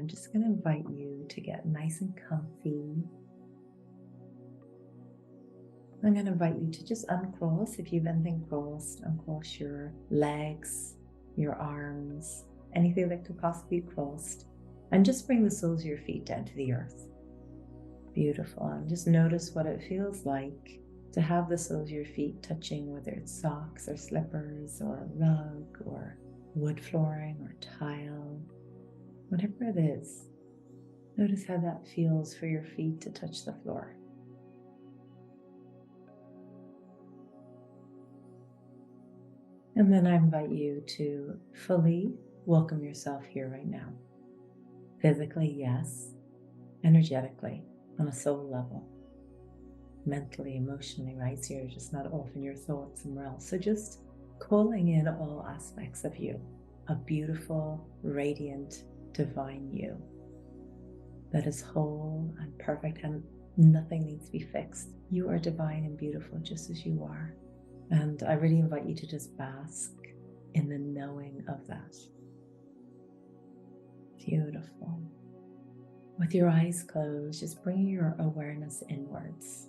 I'm just going to invite you to get nice and comfy. I'm going to invite you to just uncross, if you've anything crossed, uncross your legs, your arms, anything that could possibly be crossed, and just bring the soles of your feet down to the earth. Beautiful. And just notice what it feels like to have the soles of your feet touching, whether it's socks or slippers or rug or wood flooring or tile, whatever it is. Notice how that feels for your feet to touch the floor. And then I invite you to fully welcome yourself here right now. Physically, yes. Energetically, on a soul level. Mentally, emotionally, right? So you're just not off in your thoughts somewhere else. So just calling in all aspects of you, a beautiful, radiant, divine you that is whole and perfect, and nothing needs to be fixed. You are divine and beautiful just as you are. And I really invite you to just bask in the knowing of that. Beautiful. With your eyes closed, just bring your awareness inwards.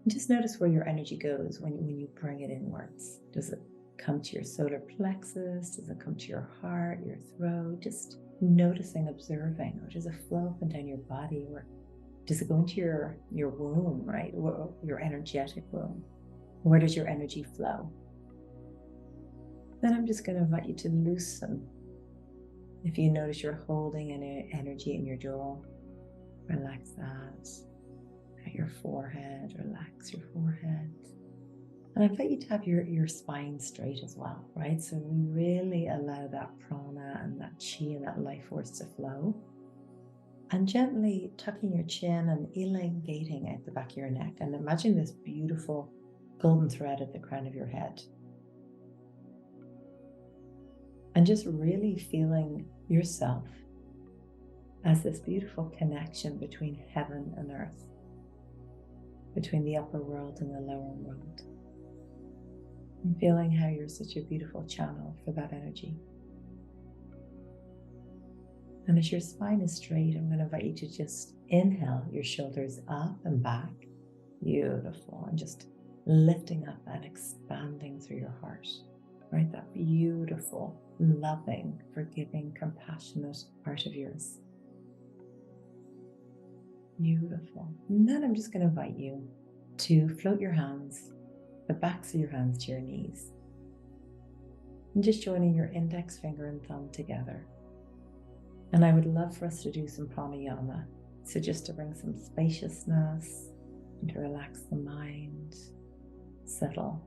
And just notice where your energy goes when you bring it inwards. Does it come to your solar plexus? Does it come to your heart, your throat? Just noticing, observing. Or does it flow up and down your body? Or does it go into your womb, right? Or your energetic womb? Where does your energy flow? Then I'm just going to invite you to loosen. If you notice you're holding any energy in your jaw, relax that. At your forehead, relax your forehead. And I invite you to have your spine straight as well, right? So we really allow that prana and that chi and that life force to flow. And gently tucking your chin and elongating out the back of your neck. And imagine this beautiful golden thread at the crown of your head. And just really feeling yourself as this beautiful connection between heaven and earth, between the upper world and the lower world. And feeling how you're such a beautiful channel for that energy. And as your spine is straight, I'm going to invite you to just inhale your shoulders up and back. Beautiful. And just lifting up and expanding through your heart, right? That beautiful, loving, forgiving, compassionate heart of yours. Beautiful. And then I'm just going to invite you to float your hands, the backs of your hands to your knees. And just joining your index finger and thumb together. And I would love for us to do some pranayama. So just to bring some spaciousness and to relax the mind, settle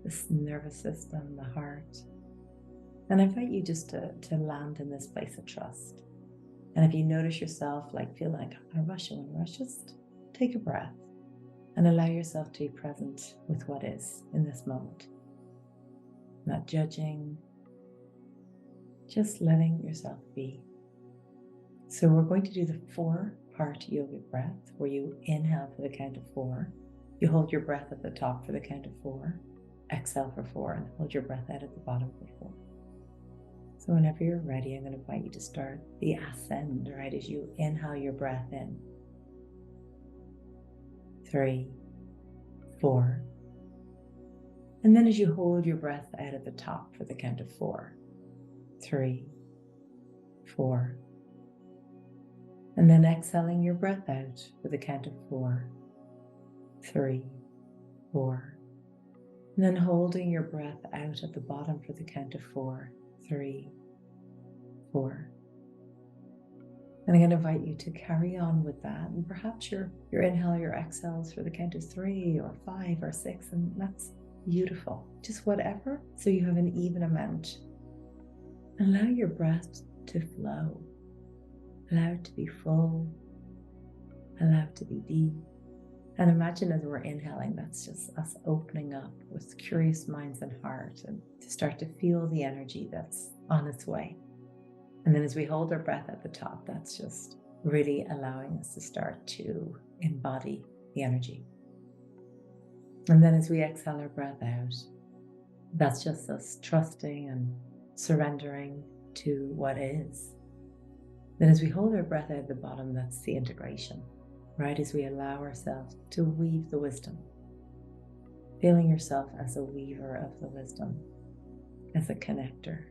this nervous system, the heart. And I invite you just to land in this place of trust. And if you notice yourself feel like I want to rush, just take a breath and allow yourself to be present with what is in this moment. Not judging, just letting yourself be. So we're going to do the 4-part yogic breath where you inhale for the count of 4. You hold your breath at the top for the count of 4, exhale for 4, and hold your breath out at the bottom for 4. So whenever you're ready, I'm going to invite you to start the ascend, right? As you inhale your breath in. 3, 4. And then as you hold your breath out at the top for the count of 4. 3, 4. And then exhaling your breath out for the count of 4. 3, 4. And then holding your breath out at the bottom for the count of 4. 3, 4. And I'm going to invite you to carry on with that. And perhaps your inhale, your exhales for the count of 3 or 5 or 6. And that's beautiful. Just whatever. So you have an even amount. Allow your breath to flow. Allow it to be full. Allow it to be deep. And imagine as we're inhaling, that's just us opening up with curious minds and heart and to start to feel the energy that's on its way. And then as we hold our breath at the top, that's just really allowing us to start to embody the energy. And then as we exhale our breath out, that's just us trusting and surrendering to what is. Then as we hold our breath out at the bottom, that's the integration, right? As we allow ourselves to weave the wisdom, feeling yourself as a weaver of the wisdom, as a connector,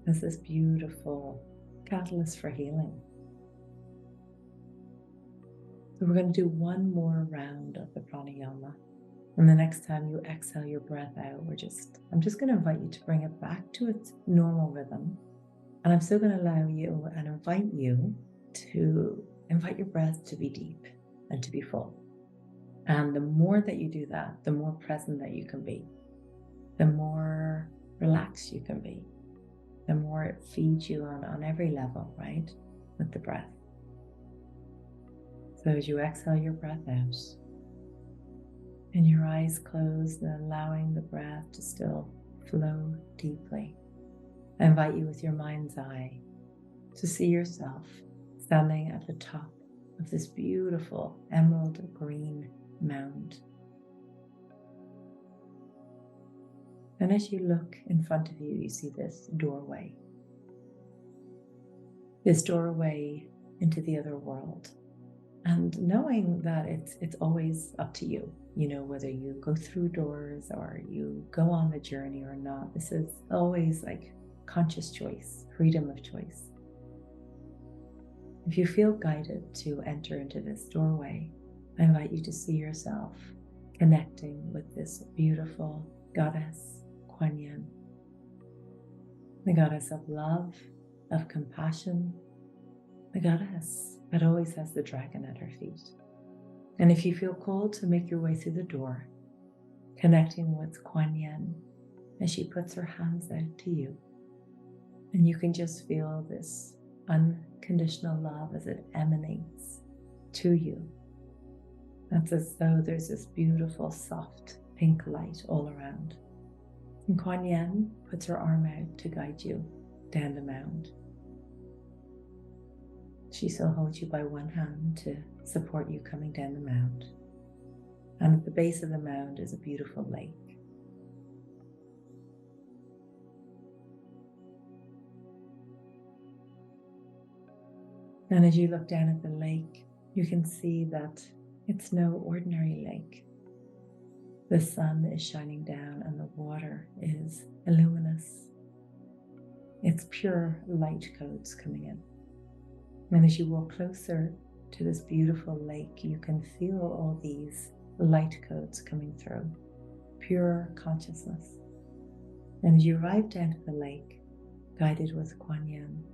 as this beautiful catalyst for healing. So we're going to do one more round of the pranayama. And the next time you exhale your breath out, I'm just going to invite you to bring it back to its normal rhythm. And I'm still going to allow you and invite you to invite your breath to be deep and to be full. And the more that you do that, the more present that you can be, the more relaxed you can be, the more it feeds you on every level, right? With the breath. So as you exhale your breath out, and your eyes closed and allowing the breath to still flow deeply, I invite you with your mind's eye to see yourself standing at the top of this beautiful emerald green mound. And as you look in front of you, you see this doorway into the other world. And knowing that it's always up to you, whether you go through doors or you go on the journey or not. This is always like conscious choice, freedom of choice. If you feel guided to enter into this doorway, I invite you to see yourself connecting with this beautiful goddess, Kuan Yin, the goddess of love, of compassion, the goddess that always has the dragon at her feet. And if you feel called to make your way through the door, connecting with Kuan Yin as she puts her hands out to you, and you can just feel this unconditional love as it emanates to you. That's as though there's this beautiful, soft, pink light all around. And Kuan Yin puts her arm out to guide you down the mound. She still holds you by one hand to support you coming down the mound. And at the base of the mound is a beautiful lake. And as you look down at the lake, you can see that it's no ordinary lake. The sun is shining down and the water is luminous. It's pure light codes coming in. And as you walk closer to this beautiful lake, you can feel all these light codes coming through, pure consciousness. And as you arrive down to the lake, guided with Kuan Yin,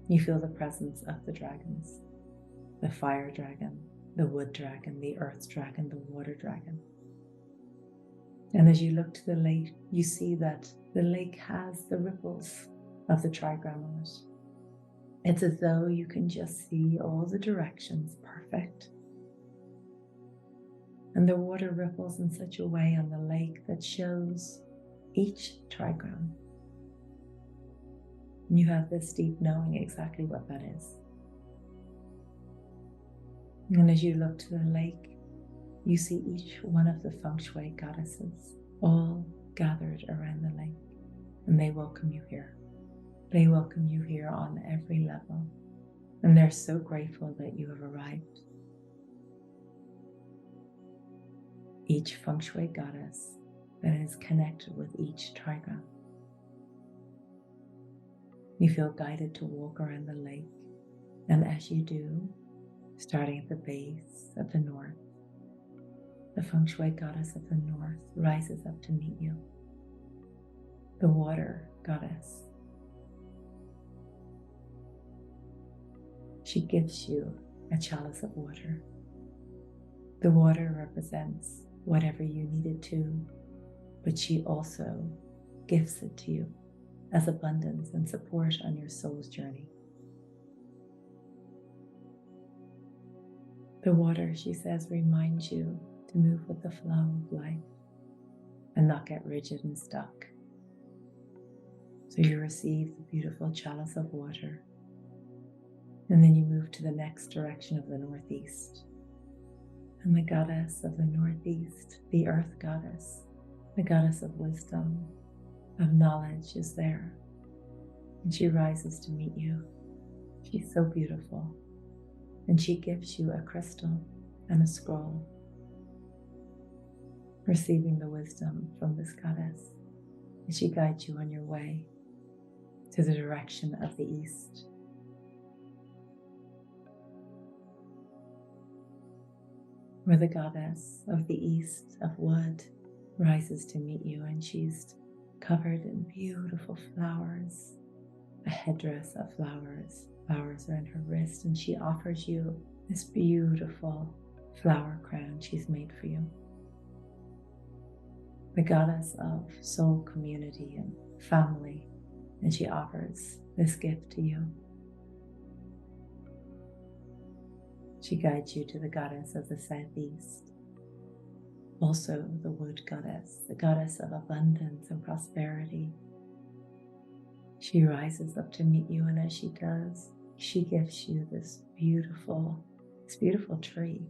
you feel the presence of the dragons, the fire dragon, the wood dragon, the earth dragon, the water dragon. And as you look to the lake, you see that the lake has the ripples of the trigram on it. It's as though you can just see all the directions perfect. And the water ripples in such a way on the lake that shows each trigram. And you have this deep knowing exactly what that is. And as you look to the lake, you see each one of the Feng Shui goddesses all gathered around the lake, and they welcome you here. They welcome you here on every level, and they're so grateful that you have arrived. Each Feng Shui goddess that is connected with each trigram. You feel guided to walk around the lake, and as you do, starting at the base of the north, the Feng Shui goddess of the north rises up to meet you. The water goddess. She gives you a chalice of water. The water represents whatever you needed to, but she also gives it to you as abundance and support on your soul's journey. The water, she says, reminds you to move with the flow of life and not get rigid and stuck. So you receive the beautiful chalice of water, and then you move to the next direction of the northeast. And the goddess of the northeast, the earth goddess, the goddess of wisdom, of knowledge, is there. And she rises to meet you. She's so beautiful. And she gives you a crystal and a scroll, receiving the wisdom from this goddess. And she guides you on your way to the direction of the east. Where the goddess of the east of wood rises to meet you, and she's covered in beautiful flowers, a headdress of flowers. Flowers are in her wrist, and she offers you this beautiful flower crown she's made for you. The goddess of soul community and family, and she offers this gift to you. She guides you to the goddess of the southeast, also the wood goddess, the goddess of abundance and prosperity. She rises up to meet you, and as she does, she gives you this beautiful tree,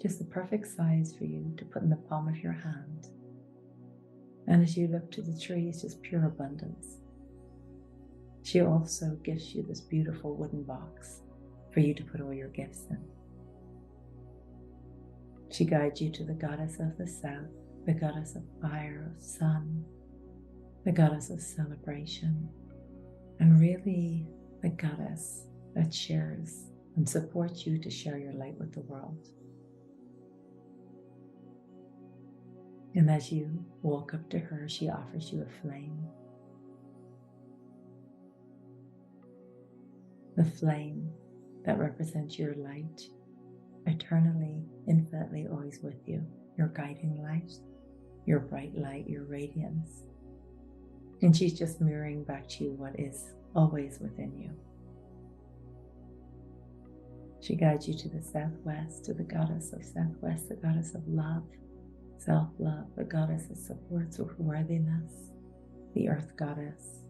just the perfect size for you to put in the palm of your hand. And as you look to the tree, it's just pure abundance. She also gives you this beautiful wooden box for you to put all your gifts in. She guides you to the goddess of the south, the goddess of fire, of sun, the goddess of celebration, and really the goddess that shares and supports you to share your light with the world. And as you walk up to her, she offers you a flame. The flame that represents your light, eternally, infinitely, always with you, your guiding light, your bright light, your radiance. And she's just mirroring back to you what is always within you. She guides you to the southwest, to the goddess of southwest, the goddess of love, self-love, the goddess that supports worthiness, the earth goddess.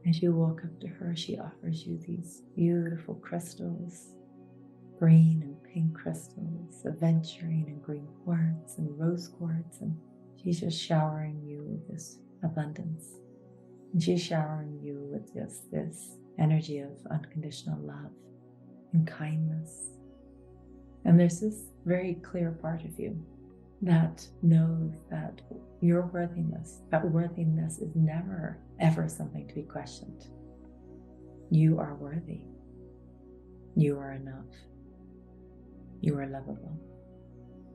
As you walk up to her, she offers you these beautiful crystals, green and pink crystals, aventurine and green quartz and rose quartz, and she's just showering you with this abundance. And she's showering you with just this energy of unconditional love and kindness. And there's this very clear part of you that knows that your worthiness, that worthiness is never, ever something to be questioned. You are worthy. You are enough. You are lovable.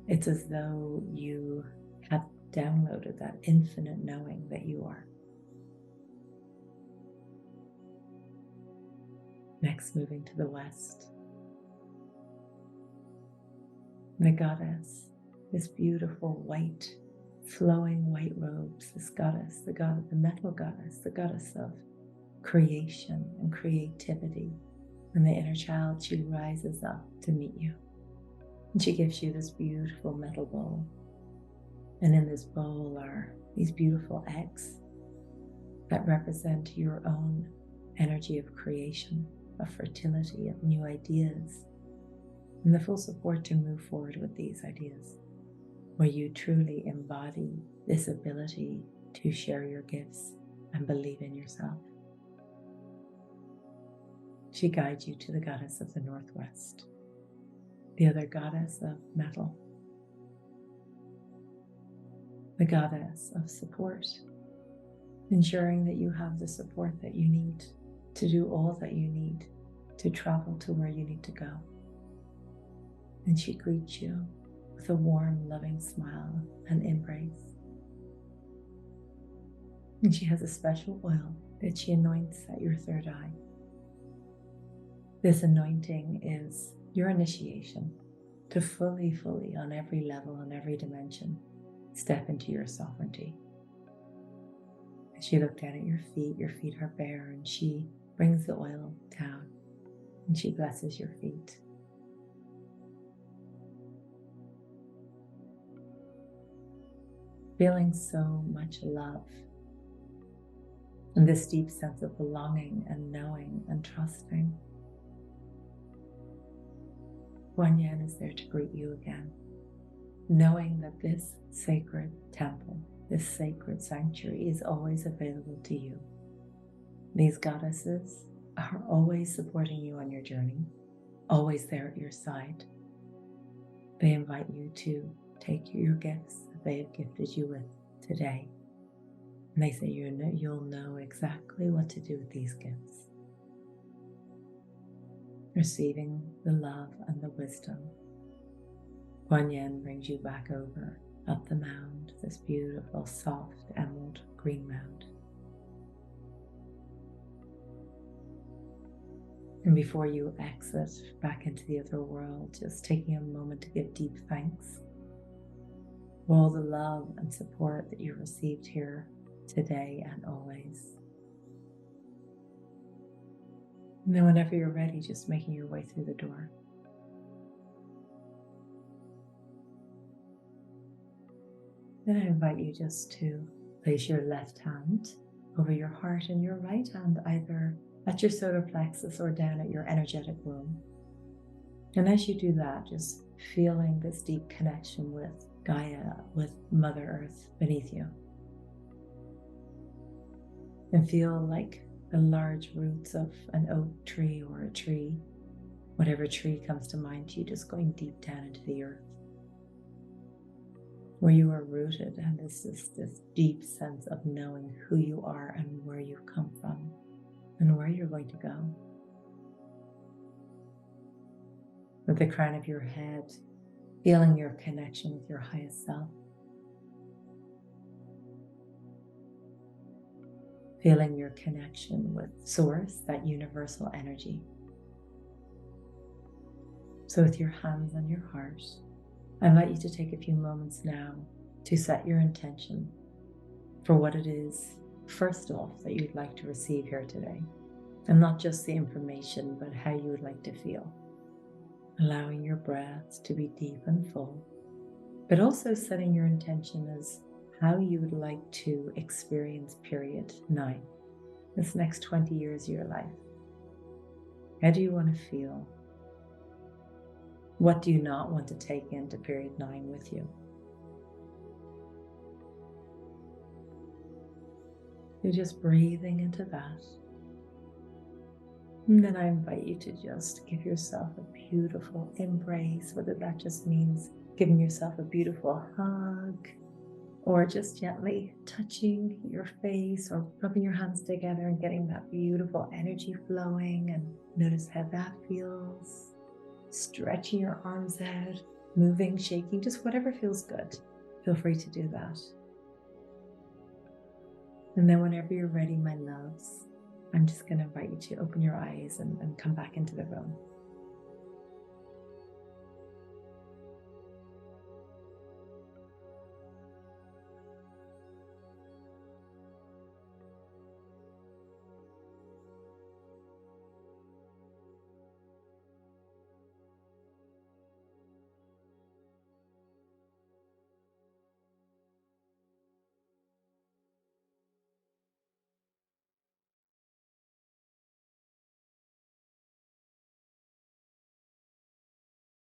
It's as though you have downloaded that infinite knowing that you are. Next, moving to the west. The goddess, this beautiful white, flowing white robes, this goddess, the metal goddess, the goddess of creation and creativity. And the inner child, she rises up to meet you. And she gives you this beautiful metal bowl. And in this bowl are these beautiful eggs that represent your own energy of creation, of fertility, of new ideas, and the full support to move forward with these ideas, where you truly embody this ability to share your gifts and believe in yourself. She guides you to the goddess of the northwest, the other goddess of metal, the goddess of support, ensuring that you have the support that you need to do all that you need to travel to where you need to go. And she greets you with a warm, loving smile and embrace. And she has a special oil that she anoints at your third eye. This anointing is your initiation to fully, on every level, on every dimension, step into your sovereignty. And she looked down at your feet are bare, and she brings the oil down and she blesses your feet. Feeling so much love and this deep sense of belonging and knowing and trusting. Guan Yin is there to greet you again, knowing that this sacred temple, this sacred sanctuary is always available to you. These goddesses are always supporting you on your journey, always there at your side. They invite you to take your gifts that they have gifted you with today. And they say you'll know exactly what to do with these gifts. Receiving the love and the wisdom. Guan Yin brings you back over, up the mound, this beautiful, soft, emerald green mound. And before you exit back into the other world, just taking a moment to give deep thanks for all the love and support that you received here today and always. And then whenever you're ready, just making your way through the door. Then I invite you just to place your left hand over your heart and your right hand either at your solar plexus or down at your energetic womb. And as you do that, just feeling this deep connection with Gaia, with Mother Earth beneath you. And feel like the large roots of an oak tree or a tree, whatever tree comes to mind to you, just going deep down into the earth, where you are rooted, and this is this deep sense of knowing who you are and where you've come from and where you're going to go. With the crown of your head, feeling your connection with your highest self. Feeling your connection with Source, that universal energy. So with your hands on your heart, I invite you to take a few moments now to set your intention for what it is, first off, that you'd like to receive here today. And not just the information, but how you would like to feel. Allowing your breaths to be deep and full, but also setting your intention as how you would like to experience period 9, this next 20 years of your life. How do you want to feel? What do you not want to take into period 9 with you? You're just breathing into that. And then I invite you to just give yourself a beautiful embrace, whether that just means giving yourself a beautiful hug, or just gently touching your face or rubbing your hands together and getting that beautiful energy flowing, and notice how that feels. Stretching your arms out, moving, shaking, just whatever feels good. Feel free to do that. And then whenever you're ready, my loves, I'm just going to invite you to open your eyes and come back into the room.